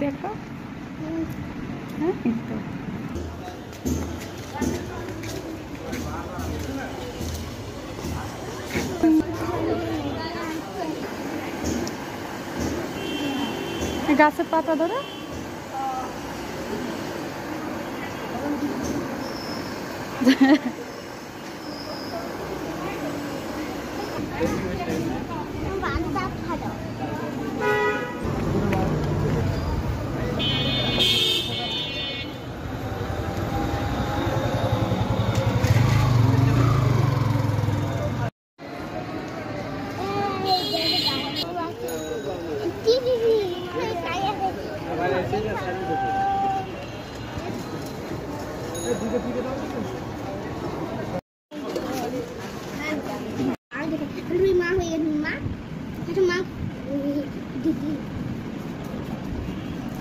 দেখো। হ্যাঁ এই তো গাছের পাতা ধরো।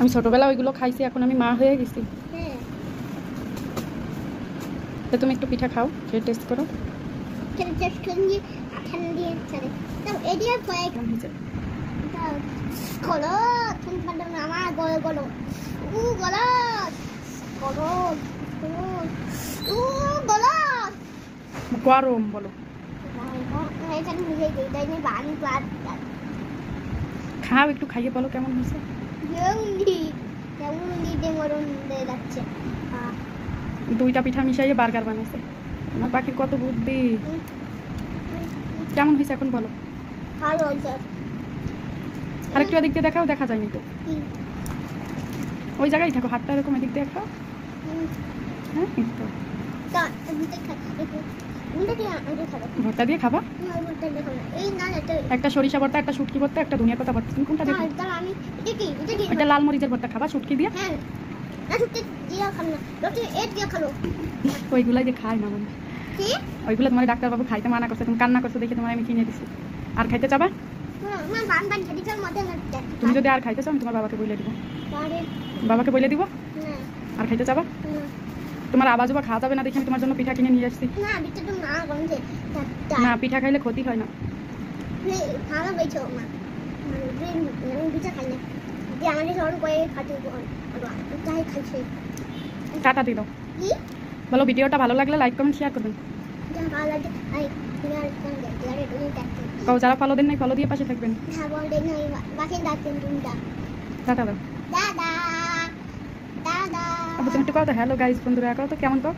আমি ছোটবেলা ওইগুলো খাইছি, এখন আমি মা হয়ে গেছি। তো তুমি একটু পিঠা খাও, খেয়ে টেস্ট করো। গরম বলো, খাও একটু খাইয়ে বলো কেমন হয়েছে। দুইটা পিঠা মিশাইয়ে বার্গার বানাইছে। আমার পাখির কত বুদ্ধি। কেমন হয়েছে এখন বলো। আরেকটু এদিক দিয়ে দেখাও, দেখা যায়নি তো। ওই জায়গায় থাকো, হাতটা এরকম এদিক দিয়ে দেখাও। হ্যাঁ এই তো ভর্তা দিয়ে খাবা। একটা সরিষা ভর্তা, একটা শুটকি ভর্তা, একটা ধনিয়া পাতা ভর্তা। তুমি কোনটা দেখো? একটা লাল মরিচের ভর্তা খাবা শুটকি দিয়ে। ওইগুলাই দিয়ে খাই না বন্ধু, ওইগুলো তোমার ডাক্তারবাবু খাইতে মানা করছে, তুমি কান্না করছো দেখে তোমার আমি কিনে দিচ্ছি। আর খাইতে চাবা? তুমি যদি আর খাইতে চাও আমি তোমার বাবাকে বলে দিব। বাবাকে বলে দিব। আর খাইতে চাবা? তোমার আওয়াজ বা খাওয়া যাবে না দেখে আমি তোমার জন্য পিঠা কিনে নিয়ে আসছি। না পিঠা খাইলে ক্ষতি হয় না। টাটা দিল বলো। ভিডিওটা ভালো লাগলে লাইক কমেন্ট শেয়ার করবেন। যারা ফলো দেন নাই ফলো দিয়ে পাশে থাকবেন। টাটা দাও। তুমি একটু কও তো হ্যালো গাইস বন্ধুরা, কও তো কেমন কও।